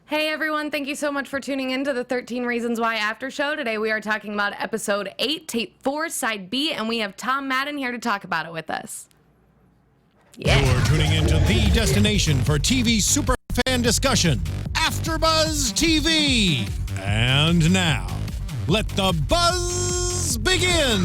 Hey everyone, thank you so much for tuning in to the 13 Reasons Why After Show. Today we are talking about episode 8, tape 4, side B, and we have Tom Maden here to talk about it with us. Yeah. You're tuning into the destination for TV superfan discussion, AFTERBUZZ TV. And now, let the buzz begin.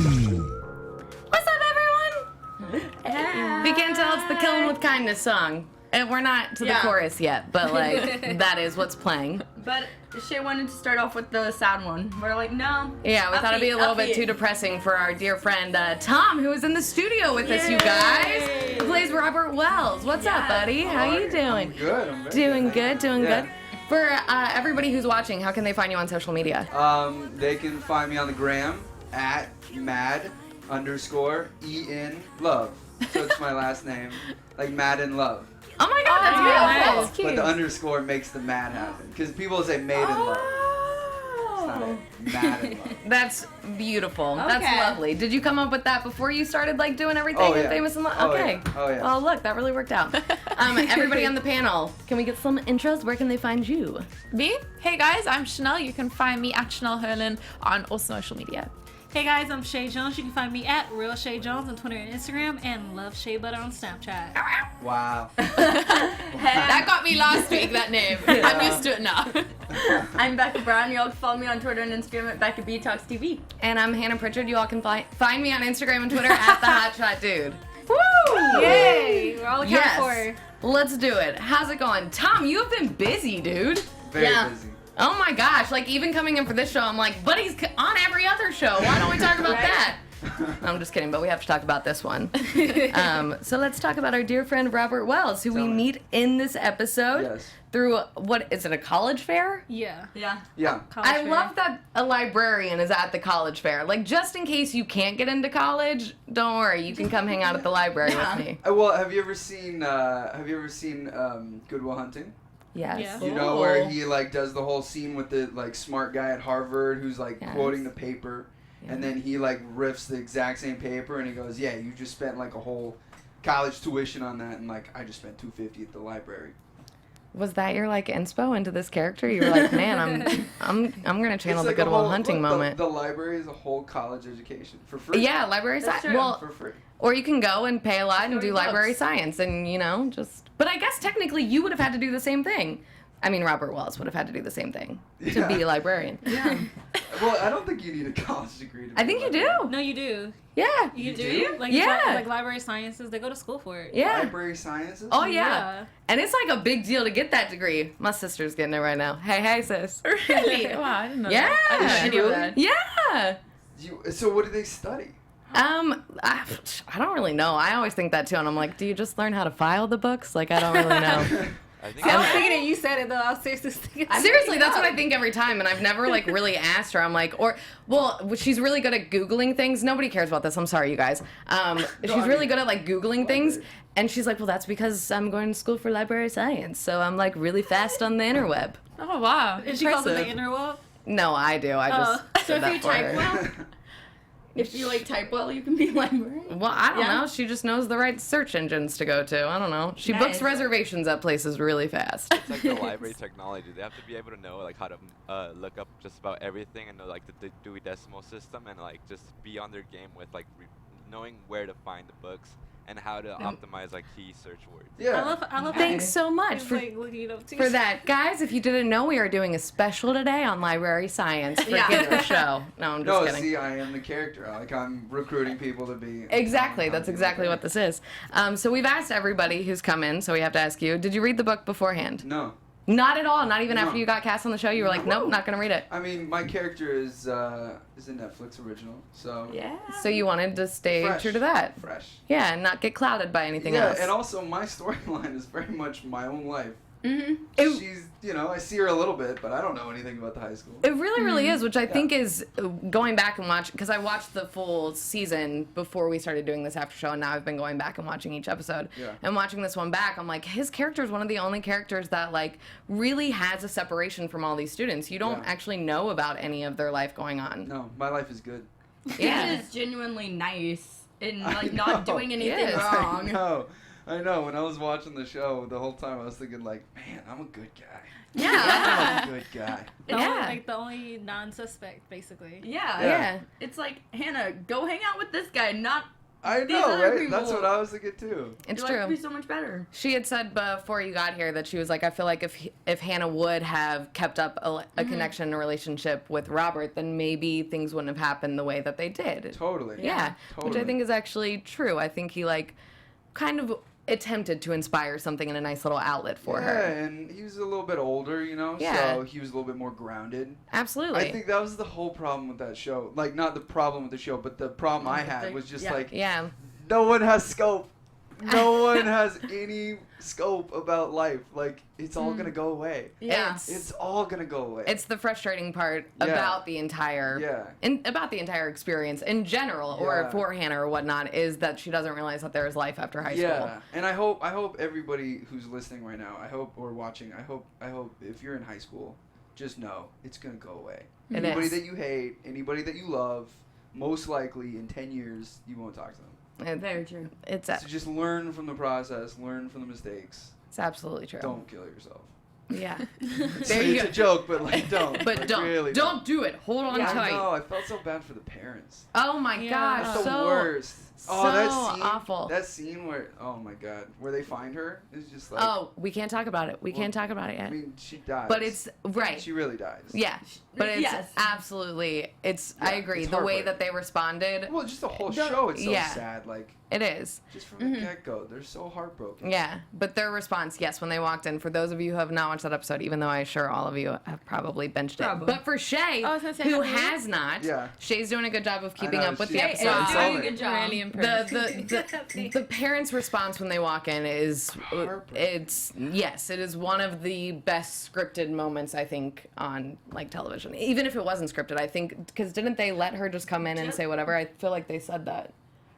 What's up everyone? If you can't tell, it's the Kill 'Em With Kindness song. And we're not to the chorus yet, but like that is what's playing. But Chae wanted to start off with the sad one. We're like, no. Yeah, we thought it'd be a little bit too depressing for our dear friend Tom, who is in the studio with us, you guys. Who plays Robert Wells. What's up, buddy? How you doing? I'm good. I'm doing good. Doing good. For everybody who's watching, how can they find you on social media? They can find me on the gram at mad_EN_love. So it's my last name, like Madden Love. Oh my God, that's beautiful. That's cute. But the underscore makes the mad happen. Because people say made in love. It's not a mad in love. That's beautiful. Okay. That's lovely. Did you come up with that before you started like doing everything in Famous in Love? Okay. Oh yeah. Oh look, that really worked out. Everybody on the panel, can we get some intros? Where can they find you? Me? Hey guys, I'm Chanel. You can find me at Chanel Hurlin on all social media. Hey guys, I'm Chae Jones. You can find me at Real Chae Jones on Twitter and Instagram, and Love Shea Butter on Snapchat. Wow. That got me last week, that name. I'm used to it now. I'm Becca Brown. You all can follow me on Twitter and Instagram at Becca B Talks TV. And I'm Hannah Prichard. You all can find me on Instagram and Twitter at the Hotshot Dude. Woo! Yay! We're all accounted for. Let's do it. How's it going? Tom, you have been busy, dude. Very busy. Oh my gosh, like even coming in for this show, I'm like, but he's on every other show. Why don't we talk about that? No, I'm just kidding, but we have to talk about this one. So let's talk about our dear friend Robert Wells, who we meet in this episode through, what, is it a college fair? Yeah. I love that a librarian is at the college fair. Like, just in case you can't get into college, don't worry, you can come hang out at the library with me. Well, have you ever seen Good Will Hunting? Yes. Yeah. You know where he like does the whole scene with the like smart guy at Harvard who's like quoting the paper, and then he like riffs the exact same paper and he goes, "Yeah, you just spent like a whole college tuition on that, and like I just spent $250 at the library." Was that your like inspo into this character? You were like, man, I'm gonna channel the like Good Will Hunting moment. The library is a whole college education for free. Yeah, library science. Well, for free. Or you can go and pay a lot and do library science, and you know, just. But I guess technically you would have had to do the same thing. I mean, Robert Wells would have had to do the same thing to be a librarian. Yeah. Well, I don't think you need a college degree to be I think you do. No, you do. Yeah. You do? do? Like, like library sciences, they go to school for it. Yeah. Library sciences? Oh, yeah. And it's like a big deal to get that degree. My sister's getting it right now. Hey, sis. Really? Wow, I didn't know that. I didn't know that. Yeah. So what do they study? I don't really know. I always think that too, and I'm like, do you just learn how to file the books? Like, I don't really know. I was thinking it. You said it though. I was seriously thinking. Seriously, that's what I think every time, and I've never like really asked her. I'm like, she's really good at Googling things. Nobody cares about this. I'm sorry, you guys. She's really good at like Googling things, and she's like, well, that's because I'm going to school for library science, so I'm like really fast on the interweb. Oh wow! And she calls it the interweb. No, I do. I just so if you type well. If you like type well, you can be a librarian. Well, I don't know. She just knows the right search engines to go to. I don't know. She books reservations at places really fast. It's like the library technology. They have to be able to know like how to look up just about everything and know like the Dewey Decimal System and like just be on their game with like knowing where to find the books and how to optimize like key search words. Yeah. I love Thanks so much for that. Guys, if you didn't know, we are doing a special today on library science. Forget the show. No, I'm just kidding. See, I am the character. Like, I'm recruiting people to be... Exactly. That's exactly what this is. So we've asked everybody who's come in, so we have to ask you, did you read the book beforehand? No. Not at all? Not even after you got cast on the show? You were like, nope, not going to read it. I mean, my character is a Netflix original, so... Yeah. So you wanted to stay true to that. Fresh. Yeah, and not get clouded by anything else. Yeah, and also my storyline is very much my own life. Mm-hmm. She's, I see her a little bit, but I don't know anything about the high school. It really, really is, which I think is going back and watching, because I watched the full season before we started doing this after show, and now I've been going back and watching each episode. Yeah. And watching this one back, I'm like, his character is one of the only characters that, like, really has a separation from all these students. You don't actually know about any of their life going on. No, my life is good. Yeah. He is genuinely nice and, like, not doing anything wrong. No. I know. When I was watching the show, the whole time I was thinking, like, man, I'm a good guy. Yeah. I'm a good guy. Like the only non-suspect, basically. Yeah. It's like, Hannah, go hang out with this guy, not I these know, other right? people. That's what I was thinking too. It's Your true. life would be so much better. She had said before you got here that she was like, I feel like if Hannah would have kept up a connection, a relationship with Robert, then maybe things wouldn't have happened the way that they did. Totally. Yeah. Totally. Which I think is actually true. I think he like kind of attempted to inspire something in a nice little outlet for her. Yeah, and he was a little bit older, you know, Yeah. so he was a little bit more grounded. Absolutely. I think that was the whole problem with that show. Like, not the problem with the show, but the problem I had was just like, yeah. no one has scope. No one has any scope about life. Like, it's all gonna go away. Yeah. It's all gonna go away. It's the frustrating part Yeah. about the entire about the entire experience in general, or for Hannah or whatnot, is that she doesn't realize that there is life after high school. Yeah, and I hope everybody who's listening right now, or watching, I hope if you're in high school, just know it's gonna go away. Anybody that you hate, anybody that you love, most likely in 10 years you won't talk to them. Very true. It's So just learn from the process, learn from the mistakes. It's absolutely true. Don't kill yourself. Yeah. There it's a joke, but like don't. But like, don't. Really Don't do it. Hold on tight. No, I felt so bad for the parents. Oh my gosh. It's the so worst. Oh, so that scene, awful. That scene where, oh my god, where they find her is just like. Oh, we can't talk about it. We can't talk about it yet. I mean, she dies. But it's right. She really dies. Yeah. But it's Yes. absolutely. It's. I agree. it's The way heartbreaking. that they responded. Well, just the whole show, it's so sad. Like, it is. just from the get go, they're so heartbroken. Yeah, but their response, yes, when they walked in, for those of you who have not watched that episode, even though I'm sure all of you have probably binged it, but for Chae, I was gonna say, who have you? has not, Chae's doing a good job of keeping know, up with she- the Chae is episode. doing a good job. Really impressed. The parents' response when they walk in is, Heartbreaking. it is one of the best scripted moments, I think, on like television. Even if it wasn't scripted, I think, because didn't they let her just come in and say whatever? I feel like they said that.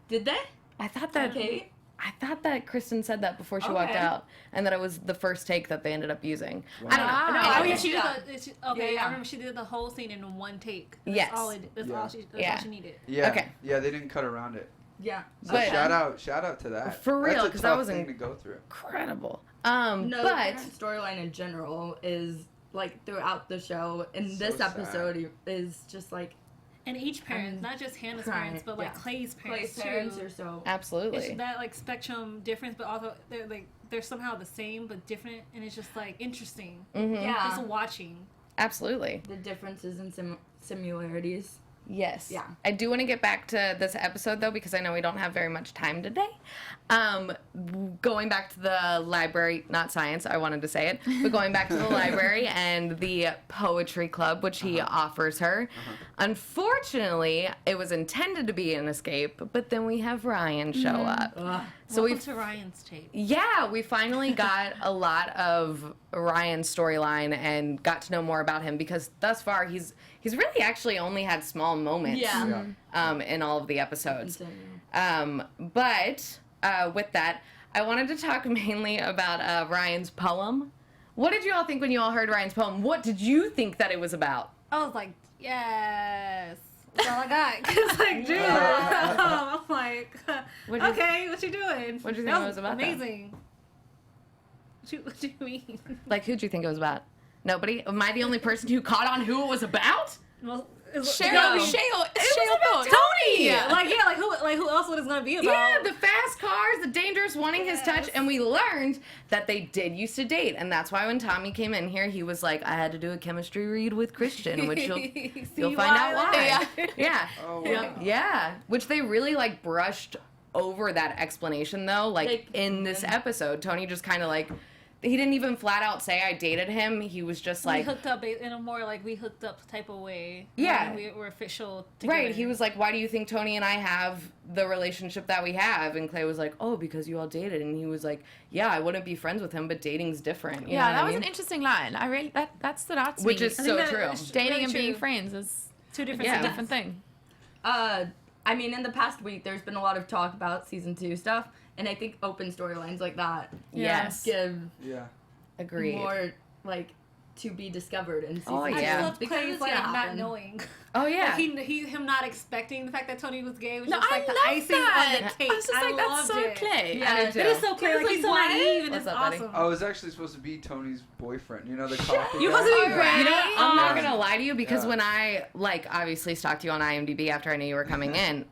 Did they? I thought that. Okay. I thought that Kristen said that before she walked Okay. out, and that it was the first take that they ended up using. Wow. I don't know. No, Oh I yeah, did she did that. okay, Yeah. I remember she did the whole scene in one take. That's Yes. all that's all she needed. Yeah. Okay. Yeah, they didn't cut around it. Yeah. So But- shout out to that. For real, That's a 'cause that tough was thing to go through. Incredible. No, the but parent storyline in general is like throughout the show, and So this sad. episode is just like And each parent, not just Hannah's parents, but like Clay's parents Clay's parents too. are so. absolutely. It's that like spectrum difference, but also they're somehow the same but different, and it's just like interesting. Yeah. Just watching. Absolutely. The differences and similarities. Yes. Yeah. I do want to get back to this episode though, because I know we don't have very much time today. Going back to the library, not science, I wanted to say it, but going back to the library and the poetry club, which he offers her. Unfortunately, it was intended to be an escape, but then we have Ryan show up. So Welcome we to Ryan's tape. Yeah, we finally got a lot of Ryan's storyline and got to know more about him, because thus far he's really actually only had small moments Yeah. in all of the episodes. Continue. But with that, I wanted to talk mainly about Ryan's poem. What did you all think when you all heard Ryan's poem? What did you think that it was about? I was like, yes. That's all I got. Cause like, dude, I'm like, okay, what you doing? What'd you think That it was about, though? Amazing. What do you mean? Like, who'd you think it was about? Nobody? Am I the only person who caught on who it was about? Well, Chae no, thought. Tony! like who else would it's gonna be about? Yeah, the fast cars, the dangerous wanting his touch, and we learned that they did used to date, and that's why when Tommy came in here, he was like, I had to do a chemistry read with Christian, which you'll find out why. Yeah. Oh, wow. Yeah. Which they really, like, brushed over that explanation, though. Like, in this episode, Tony just kind of, like, he didn't even flat out say I dated him. He was just like... we hooked up in a more, like, we hooked up type of way. Yeah. We were official together. Right, he was like, why do you think Tony and I have the relationship that we have? And Clay was like, oh, because you all dated. And he was like, yeah, I wouldn't be friends with him, but dating's different. You know Yeah, what that I was mean? an interesting line. I really that stood out to Which me. is so true. Dating really and being true. friends is Two different a Yeah. different thing. I mean, in the past week, there's been a lot of talk about season 2 stuff, and I think open storylines like that Yes. give Yeah. Agreed. more like to be discovered in season 2. yeah. I just love Because Clay's it's like gonna not happen. knowing. Oh yeah. Like, him not expecting the fact that Tony was gay was No, just I like the love icing that. on the cake. I was just like, that's loved so it. Clay. Yeah, I do It is too. so clear. Like, he's so what? naive and What's it's up, buddy? awesome. I was actually supposed to be Tony's boyfriend. You know, the coffee You guy? supposed to be Right. You know, I'm not Yeah. gonna lie to you because Yeah. when I obviously stalked you on IMDb after I knew you were coming in,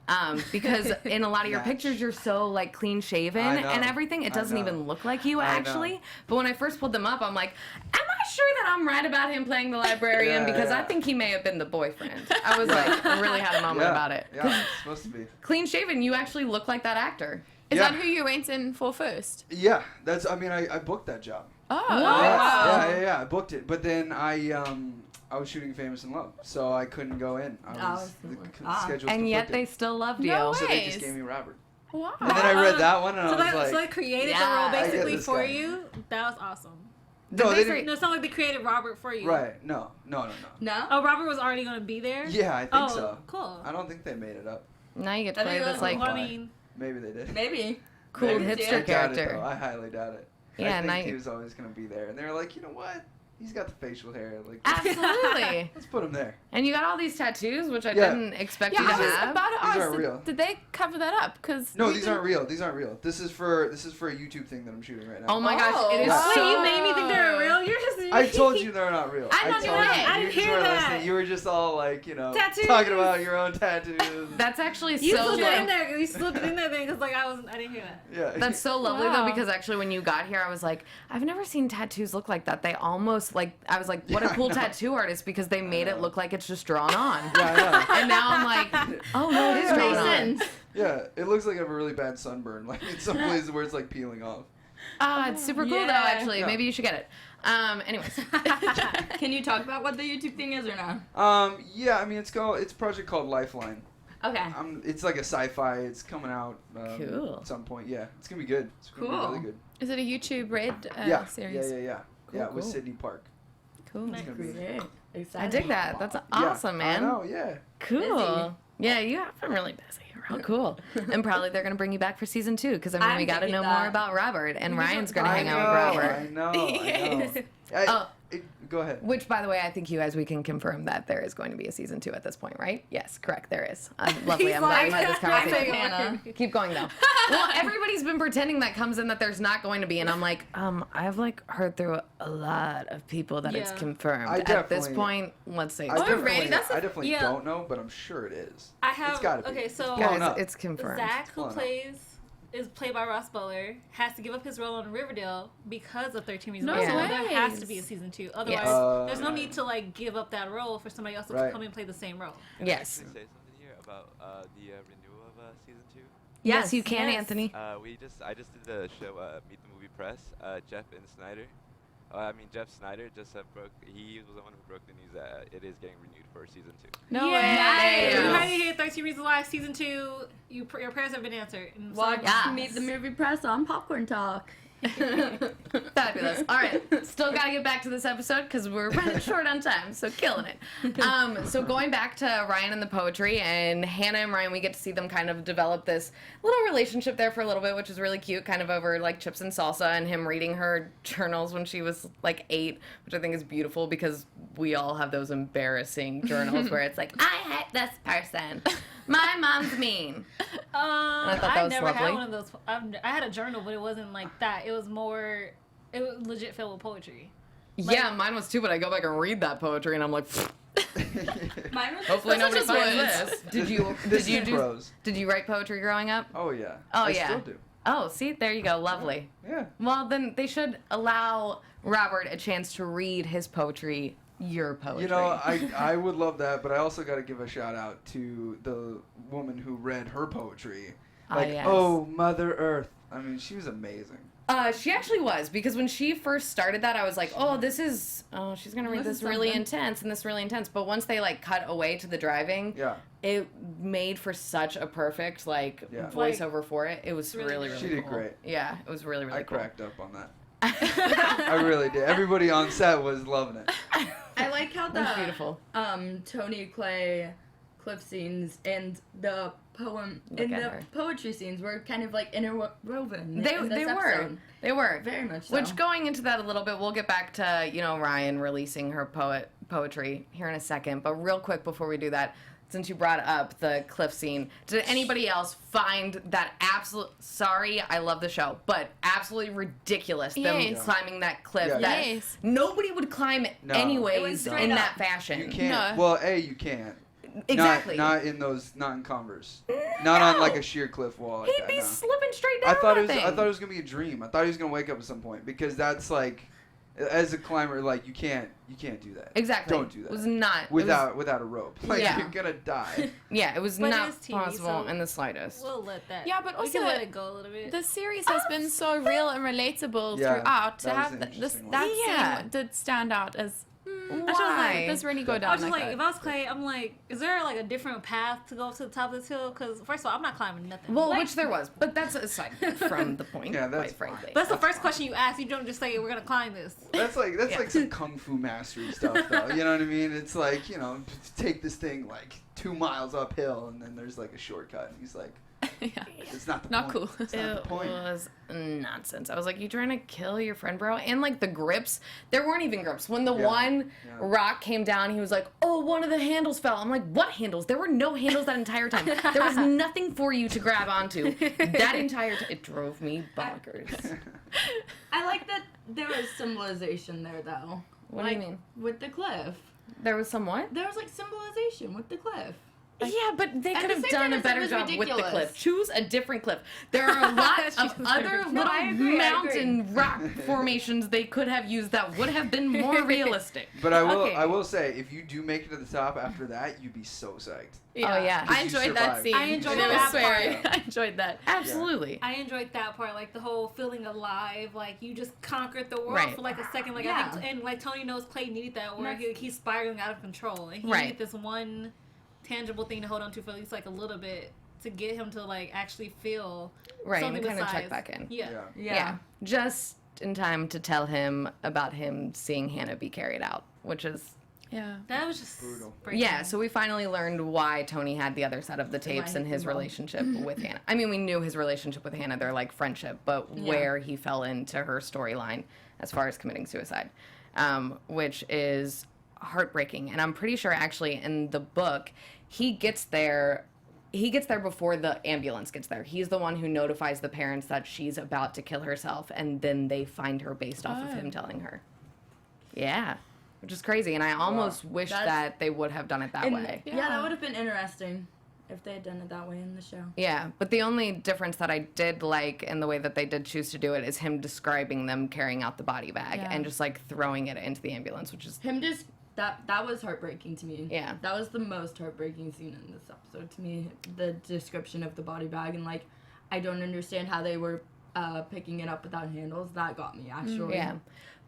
because in a lot of your Match. pictures you're so like clean shaven I know. and everything, it I doesn't know. even look like you I know. actually. But when I first pulled them up, I'm like, am I sure that I'm right about him playing the librarian? Yeah, Because I yeah. think he may have been the boyfriend. I was like, I really had a moment Yeah. about it. Yeah, it's supposed to be. Clean shaven, you actually look like that actor. Is Yeah. that who you went in for first? Yeah, I mean, I booked that job. Oh. Yeah, I booked it. But then I was shooting Famous in Love, so I couldn't go in. The schedule And yet they conflicted. still loved you. No So they just Nice. gave me Robert. Wow. And then I read that one and I was So they like, created Yeah, the I role get basically this for guy. you. That was awesome. no, they they say- didn't. No, it's not like they created Robert for you. Right? No. No? Oh, Robert was already going to be there? Yeah, I think Oh, so. cool. I don't think they made it up. Now you get to That'd play be this really like Well, I mean, Maybe they did. Maybe. cool Maybe hipster it's- I doubt it, character. though. I highly doubt it. Yeah, I now think he you- was always gonna be there, and they were like, you know what? He's got the facial hair. Like, Absolutely. let's put him there. And you got all these tattoos, which I Yeah. didn't expect Yeah, you to I was have. about to These ask, aren't real. did they cover that up? Because No, these aren't real. These aren't real. This is for a YouTube thing that I'm shooting right now. Oh my gosh, it is Yeah. wait, so... you made me think they were real? You're just... I told you they're not real. I'm not told doing you. it. I You didn't just hear weren't that. listening. You were just all like, Tattoos. talking about your own tattoos. That's actually You so slipped it in lovely. there. You slipped it in there because like I didn't hear that. Yeah. That's so lovely Wow. though, because actually when you got here, I was like, I've never seen tattoos look like that. They almost like, I was like, what a Yeah, I cool know. tattoo artist, because they made it look like it's just drawn on. Yeah, I know. And now I'm like, oh no, it is drawn on. Yeah, it looks like I have a really bad sunburn, like in some places where it's like peeling off. Ah, it's super cool though, Yeah. actually. Yeah. Maybe you should get it. Anyways. Can you talk about what the YouTube thing is or not? Yeah, I mean it's a project called Lifeline. Okay. It's like a sci-fi. It's coming out Cool. at some point. Yeah, it's gonna be good. It's gonna Cool. be really good. is it a YouTube Red Yeah, series? yeah. Cool, Yeah, with cool. Sydney Park. Cool. It's gonna be Great. I Exciting. dig that. That's awesome, man. I know. Yeah. Cool. Busy. Yeah, you have been really busy. Real cool. And probably they're going to bring you back for season 2, because I mean, I'm we got to thinking know that. more about Robert, and Ryan's going to I hang know, out with Robert. I know. Oh. Go ahead. Which, by the way, I think you guys, we can confirm that there is going to be a season 2 at this point, right? Yes, correct, there is. Lovely, I'm glad we had this conversation. Hannah. Keep going, though. Well, everybody's been pretending that comes in that there's not going to be, and I'm like, I've, like, heard through a lot of people that it's Yeah. confirmed. I At this definitely- point, let's say I it's definitely, confirmed. That's a- I definitely yeah. don't know, but I'm sure it is. I have. It's gotta be. Okay, so blown Guys, up. it's confirmed. Zach, who Blown up. is played by Ross Butler, has to give up his role on Riverdale because of 13 Reasons No Why. So ways. there has to be a season 2. Otherwise, Yes. there's no need to like give up that role for somebody else to Right. come and play the same role. Yes. Can I say something here about the renewal of season 2? Yes, you can, Yes. Anthony. I just did the show Meet the Movie Press. Jeff and Snyder. Jeff Snyder just broke. He was the one who broke the news that it is getting renewed for season 2. No Yay! way. You heard it here, 13 Reasons Why season 2. Your prayers have been answered. And so- Watch Yes. Meet the Movie Press on Popcorn Talk. Fabulous. All right, still got to get back to this episode because we're running short on time, so killing it. So going back to Ryan and the poetry, and Hannah and Ryan, we get to see them kind of develop this little relationship there for a little bit, which is really cute, kind of over like chips and salsa, and him reading her journals when she was like 8, which I think is beautiful because we all have those embarrassing journals where it's like, I hate this person. My mom's mean. I thought that I was never lovely. had one of those. I had a journal, but it wasn't like that. It was more. It was legit filled with poetry. Yeah, mine was too, but I go back and read that poetry, and I'm like, Mine was hopefully Those are nobody just finds words. this. Did you This is do pros. Did you write poetry growing up? Oh yeah. Oh, I yeah. still do. Oh, see, there you go, lovely. Yeah. Well, then they should allow Robert a chance to read his poetry, your poetry. You know, I would love that, but I also got to give a shout out to the woman who read her poetry. Like, yes. oh, Mother Earth. I mean, she was amazing. She actually was, because when she first started that, I was like, she's gonna read this really intense and this really intense. But once they like cut away to the driving, Yeah. it made for such a perfect like Yeah. voiceover for it. It was Really really, good. really She did cool. great. Yeah, it was really, really I cool. cracked up on that. I really did. Everybody on set was loving it. I like how That's beautiful. Tony, Clay, cliff scenes and the poem Look and at the her. poetry scenes were kind of like interwoven. They in this were. episode. They were. Very much so. Which, going into that a little bit, we'll get back to, Ryan releasing her poetry here in a second. But real quick before we do that, since you brought up the cliff scene, did anybody else find that sorry, I love the show, but absolutely ridiculous, them climbing that cliff that nobody would climb anyways in that fashion? You can't. No. Well, you can't. Exactly. Not in Converse. Not on like a sheer cliff wall like He'd that. be No. slipping straight down I thought that it was gonna be a dream. I thought he was gonna wake up at some point because that's like, as a climber, like you can't do that. Exactly. Don't do that. It was not without a rope. Like Yeah. you're gonna die. Yeah, it was But it not is TV, possible so in the slightest. We'll let that. Yeah, but we also can let it go a little bit. The series has been so real and relatable Yeah, throughout. To that was have an that interesting scene did stand out as Why? this really go I down was just like like, that. if I was Clay, I'm like, is there like a different path to go to the top of this hill? Because first of all, I'm not climbing nothing. Well, Like, which there was, but that's aside from the point, Yeah, that's quite fine. frankly. But that's the first question you ask. You don't just say we're gonna climb this. That's like some kung fu mastery stuff, though. You know what I mean? It's like, take this thing like 2 miles uphill, and then there's like a shortcut. And he's like, it's not the Not point. cool. It's not the point. It was nonsense. I was like, you trying to kill your friend, bro? And like the grips, there weren't even grips. When the one rock came down, he was like, oh, one of the handles fell. I'm like, what handles? There were no handles that entire time. There was nothing for you to grab onto that entire time. It drove me bonkers. I like that there was symbolization there, though. What do you mean? With the cliff. There was some what? There was like symbolization with the cliff. Yeah, but they At could the have same done time, a it better was job with the ridiculous. cliff. Choose a different cliff. There are a lot of other No, little I agree. mountain rock formations they could have used that would have been more realistic. But I will Okay. I will say, if you do make it to the top after that, you'd be so psyched. Oh, yeah. I You enjoyed that survived. scene. I enjoyed It was that swearing. part. I enjoyed that. Absolutely. I enjoyed that part, like the whole feeling alive, like you just conquered the world Right. for like a second. Like Yeah. I think, and like Tony knows Clay needed that, where he's spiraling out of control, and he Right. needed this one tangible thing to hold on to for at least like a little bit to get him to like actually feel Right, something and kind of check besides- back in. Yeah. Yeah. Just in time to tell him about him seeing Hannah be carried out, which is... Yeah. That was just Brutal. breaking. Yeah, so we finally learned why Tony had the other set of the tapes and his relationship with Hannah. I mean, we knew his relationship with Hannah, their like friendship, but where he fell into her storyline as far as committing suicide, which is heartbreaking. And I'm pretty sure actually in the book, he gets there before the ambulance gets there. He's the one who notifies the parents that she's about to kill herself, and then they find her based off of him telling her. Yeah. Which is crazy, and I almost wish that they would have done it that way. Yeah, that would have been interesting if they had done it that way in the show. Yeah, but the only difference that I did like in the way that they did choose to do it is him describing them carrying out the body bag and just like throwing it into the ambulance, which is Him just that was heartbreaking to me. Yeah. That was the most heartbreaking scene in this episode to me. The description of the body bag and like I don't understand how they were picking it up without handles. That got me actually. yeah.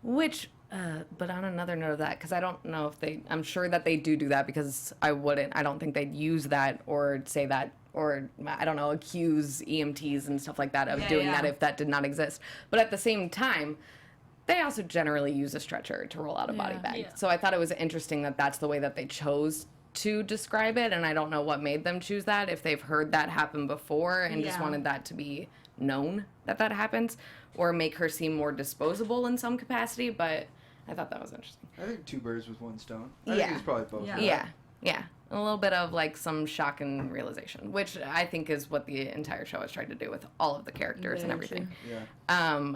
Which, but on another note of that, because I don't know if I'm sure that they do that because I don't think they'd use that or say that or, I don't know, accuse EMTs and stuff like that of doing that if that did not exist. But at the same time, they also generally use a stretcher to roll out a body bag. Yeah. So I thought it was interesting that that's the way that they chose to describe it, and I don't know what made them choose that, if they've heard that happen before and just wanted that to be known that happens, or make her seem more disposable in some capacity, but I thought that was interesting. I think 2 birds with 1 stone. I think it's probably both. Yeah. Yeah. A little bit of like some shock and realization, which I think is what the entire show has tried to do with all of the characters and everything. Yeah.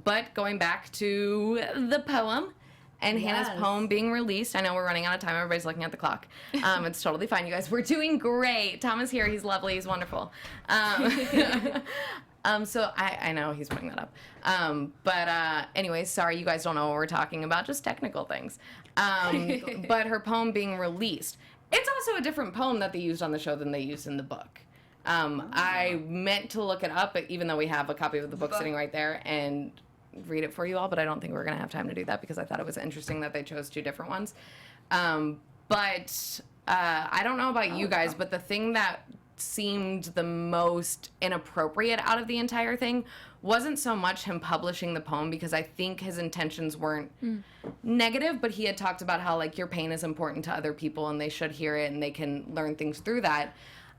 But going back to the poem and Hannah's poem being released. I know we're running out of time. Everybody's looking at the clock. It's totally fine, you guys. We're doing great. Tom is here. He's lovely. He's wonderful. So I know he's putting that up. But anyways, sorry, you guys don't know what we're talking about. Just technical things. But her poem being released. It's also a different poem that they used on the show than they used in the book. I meant to look it up, even though we have a copy of the book sitting right there, and read it for you all, but I don't think we're going to have time to do that because I thought it was interesting that they chose 2 different ones. But I don't know about you guys, but the thing that seemed the most inappropriate out of the entire thing wasn't so much him publishing the poem, because I think his intentions weren't negative, but he had talked about how, like, your pain is important to other people and they should hear it and they can learn things through that.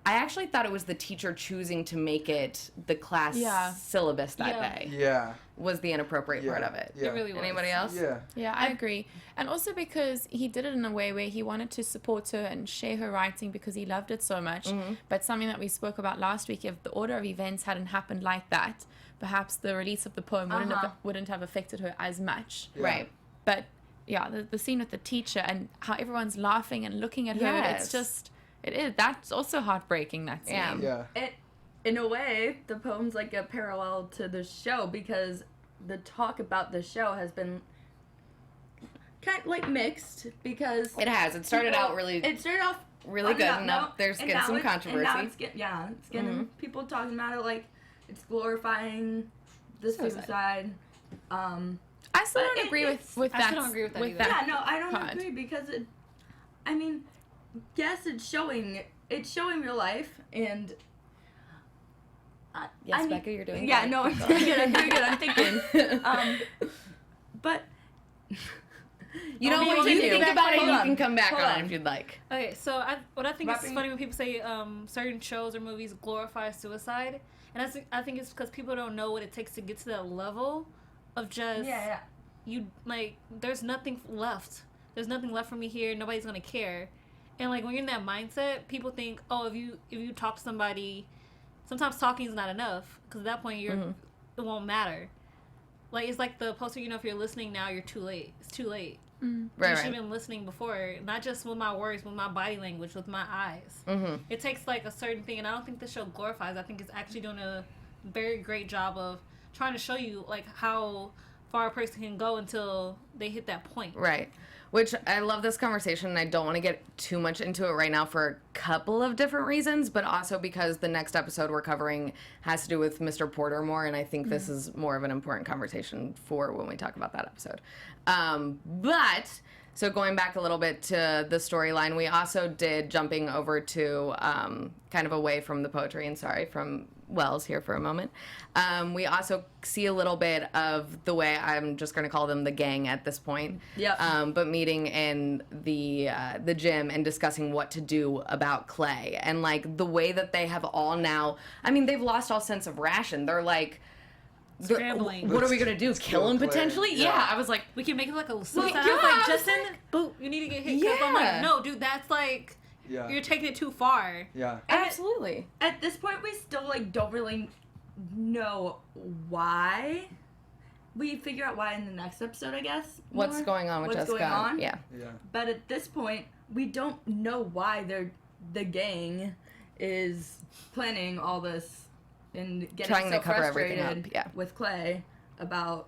I actually thought it was the teacher choosing to make it the class syllabus that day. Yeah. Was the inappropriate part of it. Yeah. It really was. Anybody else? Yeah. Yeah, I agree. And also because he did it in a way where he wanted to support her and share her writing because he loved it so much. But something that we spoke about last week, if the order of events hadn't happened like that, perhaps the release of the poem wouldn't have affected her as much. Yeah. Right. But yeah, the scene with the teacher and how everyone's laughing and looking at her, it's just, that's also heartbreaking, that scene. Yeah. In a way, the poem's like a parallel to the show, because the talk about the show has been kind of like mixed, because It has. It started out really really good, and now there's getting some controversy. And now it's getting people talking about it like it's glorifying the suicide. I still don't agree with that. I still don't agree with that either. Yeah, no, I don't agree, because yes, it's showing real life, and Yes, Becca, you're doing yeah, great. no, I'm doing good. I'm thinking. But You know, when you think about it, you can come back on if you'd like. Okay, so what I think is funny when people say certain shows or movies glorify suicide, and I think it's because people don't know what it takes to get to that level of just you, like, there's nothing left. There's nothing left for me here. Nobody's gonna care, and like when you're in that mindset, people think, oh, if you talk to somebody, sometimes talking is not enough, because at that point it won't matter. Like, it's like the poster, if you're listening now, you're too late. It's too late. Right, You should have been listening before, not just with my words, with my body language, with my eyes. It takes like a certain thing, and I don't think the show glorifies. I think it's actually doing a very great job of trying to show you like how far a person can go until they hit that point. Right. Which, I love this conversation, and I don't want to get too much into it right now for a couple of different reasons, but also because the next episode we're covering has to do with Mr. Porter more, and I think this is more of an important conversation for when we talk about that episode. So going back a little bit to the storyline, we also did, jumping over to kind of away from the poetry, and sorry, from Wells here for a moment, we also see a little bit of the way, I'm just going to call them the gang at this point, but meeting in the gym and discussing what to do about Clay, and like the way that they have all now, I mean, they've lost all sense of ration. They're like, Scrambling. What are we gonna do? Kill him potentially? Yeah. I was like, we can make it like a suicide. yeah, I was like, I was Justin, boop, you need to get hit. 'Cause I'm like, no, dude, that's like, you're taking it too far. Yeah. absolutely. at this point, we still like don't really know why. We figure out why in the next episode, I guess. What's going on with What's Jessica? going on? Yeah. But at this point, we don't know why the gang is planning all this and getting Trying so to cover everything frustrated up, with Clay about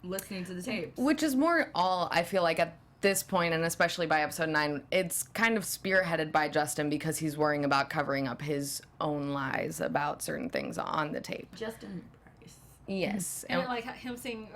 listening to the tapes. Which is more all, I feel like, at this point, and especially by episode 9, it's kind of spearheaded by Justin, because he's worrying about covering up his own lies about certain things on the tape. Justin Price. Yes. And like him seeing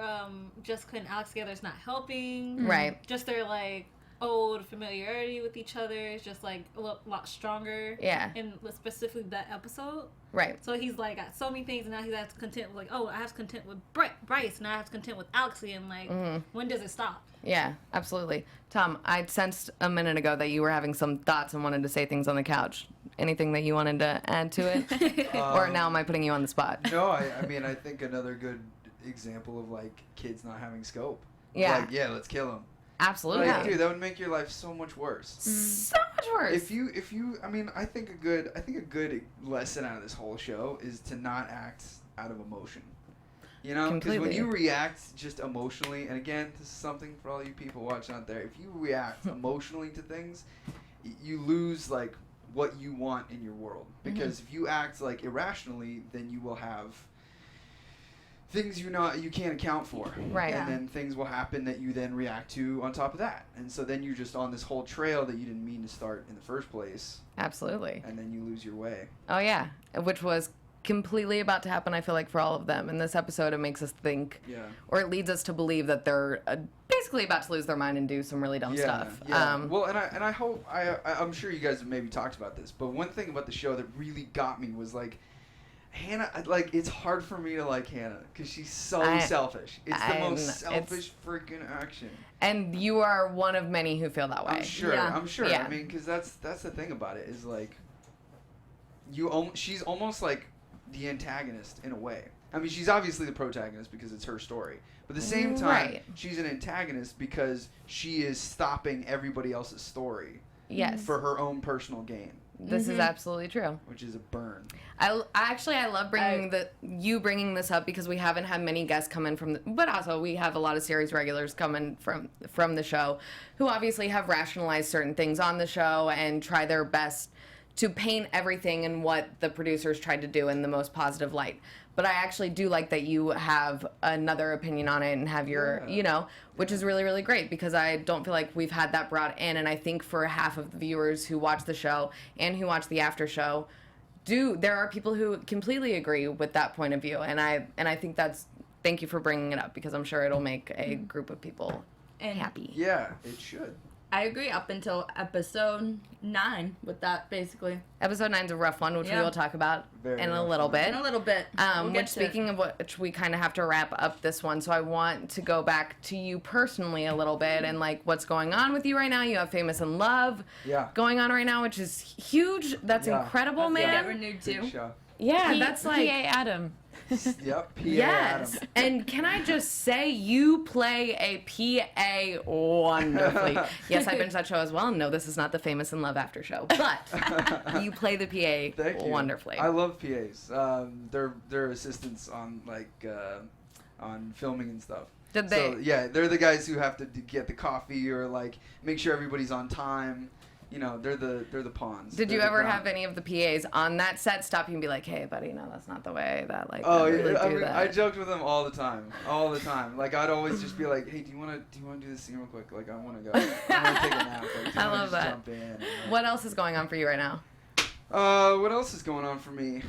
Jessica and Alex together is not helping. Right. Just their like old familiarity with each other is just like a lot stronger. Yeah. In specifically that episode. Right. So he's like got so many things, and now he's content with like, oh, I have content with Bryce, and I have content with Alexi, and like, when does it stop? Yeah, absolutely. Tom, I sensed a minute ago that you were having some thoughts and wanted to say things on the couch. Anything that you wanted to add to it? Or now am I putting you on the spot? No, I mean, I think another good example of like kids not having scope. Yeah. Like, let's kill them. Absolutely. Like, dude, that would make your life so much worse. So much worse. If you, I mean, I think a good lesson out of this whole show is to not act out of emotion. You know, because when you react just emotionally, and again, this is something for all you people watching out there. If you react emotionally to things, you lose like what you want in your world. Because if you act like irrationally, then you will have things you can't account for. Right. And then things will happen that you then react to on top of that. And so then you're just on this whole trail that you didn't mean to start in the first place. Absolutely. And then you lose your way. Oh, yeah. Which was completely about to happen, I feel like, for all of them. In this episode, it makes us think, or it leads us to believe that they're basically about to lose their mind and do some really dumb stuff. Well, and I hope, I'm sure you guys have maybe talked about this, but one thing about the show that really got me was, like, Hannah, like, it's hard for me to like Hannah because she's so selfish. It's the most selfish freaking action. And you are one of many who feel that way. I'm sure. Yeah. I mean, because that's the thing about it is, like, she's almost like the antagonist in a way. I mean, she's obviously the protagonist because it's her story. But at the same time, she's an antagonist because she is stopping everybody else's story for her own personal gain. This is absolutely true. Which is a burn. I love bringing this up because we haven't had many guests come in but also we have a lot of series regulars coming from the show who obviously have rationalized certain things on the show and try their best to paint everything in what the producers tried to do in the most positive light. But I actually do like that you have another opinion on it and have your, which is really, really great because I don't feel like we've had that brought in. And I think for half of the viewers who watch the show and who watch the after show, there are people who completely agree with that point of view. And I think thank you for bringing it up because I'm sure it'll make a group of people happy. Yeah, it should. I agree up until episode 9 with that, basically. Episode 9's a rough one, which we will talk about in a little bit. Speaking of which, we kind of have to wrap up this one, so I want to go back to you personally a little bit and, like, what's going on with you right now. You have Famous in Love going on right now, which is huge. That's incredible, man. Get renewed, too. Yeah, that's like... PA Adam. Yep, PA yes. Adam. And can I just say, you play a PA wonderfully. Yes, I binged that show as well. No, this is not the Famous in Love after show, but you play the PA wonderfully. I love PAs. They're assistants on on filming and stuff. Did they? So, yeah, they're the guys who have to get the coffee or like make sure everybody's on time. They're the pawns. Did you ever have any of the PAs on that set stop you and be like, "Hey, buddy, no, that's not the way that like." Oh, yeah, I joked with them all the time. Like I'd always just be like, "Hey, do you want to do this scene real quick? Like I want to go. I want to take a nap. Like, I love that. Jump in." What else is going on for you right now? What else is going on for me?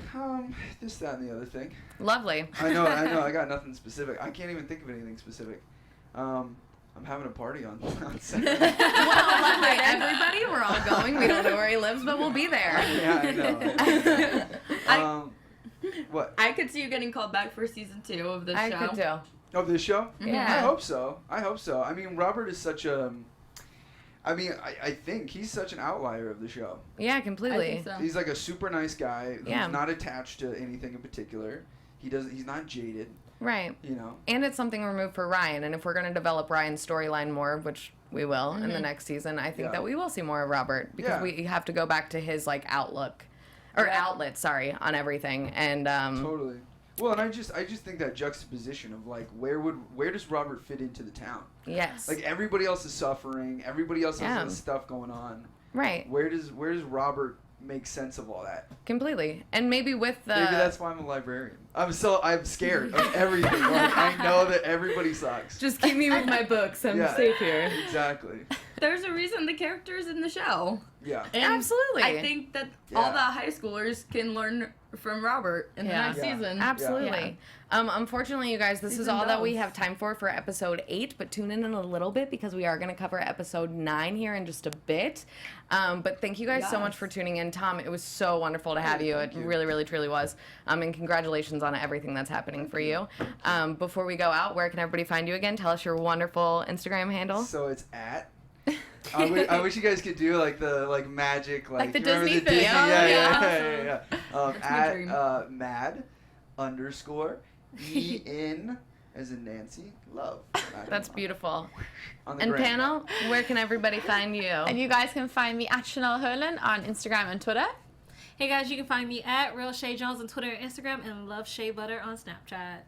This, that, and the other thing. Lovely. I know. I got nothing specific. I can't even think of anything specific. I'm having a party on Saturday. Well, lovely. Everybody, we're all going. We don't know where he lives, but we'll be there. Yeah, I know. What? I could see you getting called back for season 2 of this show. I could too. Of this show? Yeah. I hope so. I mean, Robert is such a... I think he's such an outlier of the show. Yeah, completely. I think so. He's like a super nice guy who's not attached to anything in particular. He's not jaded. Right. And it's something removed for Ryan. And if we're going to develop Ryan's storyline more, which we will in the next season, I think that we will see more of Robert because we have to go back to his like outlet, on everything. And totally. Well, and I just think that juxtaposition of like where does Robert fit into the town? Yes. Like everybody else is suffering, everybody else has this stuff going on. Right. Where does Robert make sense of all that? Completely. And maybe with the... Maybe that's why I'm a librarian. I'm scared of everything. Like, I know that everybody sucks. Just keep me with my books. I'm safe here. Exactly. There's a reason the character's in the show. Yeah. And absolutely. I think that all the high schoolers can learn from Robert in the next season. Absolutely. Yeah. Unfortunately, you guys, this is all that we have time for episode 8, but tune in a little bit because we are going to cover episode 9 here in just a bit. But thank you guys so much for tuning in. Tom, it was so wonderful to have you. It really, really, truly was. And congratulations on everything that's happening for you. Before we go out, where can everybody find you again? Tell us your wonderful Instagram handle. So it's at... I wish you guys could do like the magic like the Disney Disney thing. Yeah. At mad _ EN as in Nancy love. That's beautiful. And panel, where can everybody find you? And you guys can find me at Chanel Hurlin on Instagram and Twitter. Hey guys, you can find me at Real Chae Jones on Twitter and Instagram, and Love Shea Butter on Snapchat.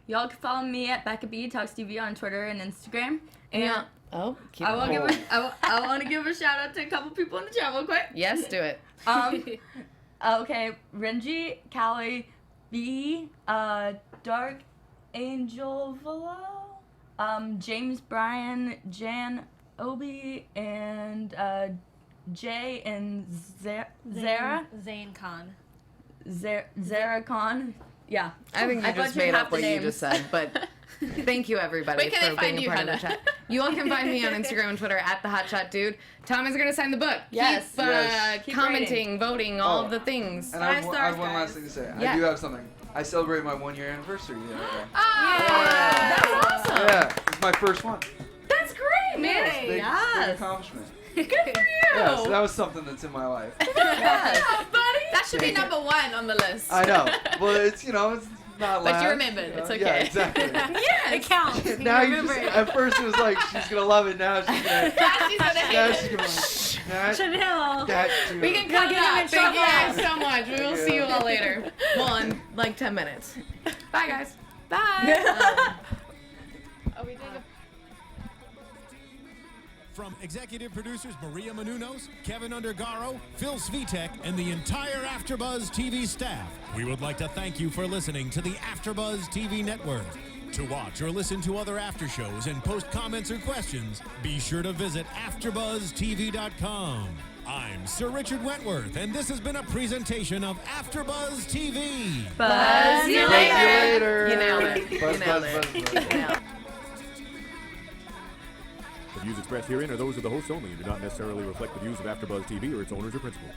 Y'all can follow me at Becca B Talks TV on Twitter and Instagram. And I want to give a shout out to a couple people in the chat real quick. Yes, do it. Okay, Renji, Callie, B, Dark Angel Velo, James Bryan, Jan Obi, and Jay and Zara. Zane Khan. Zaracon. Yeah. I think you just made up what you just said, but thank you everybody Where can for they being find a you, part of the Hannah? chat. You all can find me on Instagram and Twitter at @thehotshotdude. Tom is gonna sign the book. Yes. Keep commenting, voting, all of the things. And I have one last thing to say. Yeah. I do have something. I celebrated my 1 year anniversary the other day. That's awesome. Yeah, it's my first one. That's great, man. Big accomplishment. Good for you. Yeah, so that was something that's in my life. Yeah, buddy. That should be number 1 on the list. I know. Well, it's it's not But last. you remembered. It's okay. Yeah, exactly. Yeah, It counts. Now you just, at first it was like she's gonna love it. Now she's gonna. Now she's gonna. Chanel. We can cut that. Thank you guys so much. We will see you all later. Well, in like 10 minutes. Bye, guys. Bye. Are we doing a From executive producers Maria Menounos, Kevin Undergaro, Phil Svitek, and the entire AfterBuzz TV staff, we would like to thank you for listening to the AfterBuzz TV network. To watch or listen to other after shows and post comments or questions, be sure to visit AfterBuzzTV.com. I'm Sir Richard Wentworth, and this has been a presentation of AfterBuzz TV. Buzz you Buzz you later. You nailed it. Buzz, You nailed buzz, it. buzz, buzz. You nailed it. The views expressed herein are those of the hosts only and do not necessarily reflect the views of AfterBuzz TV or its owners or principals.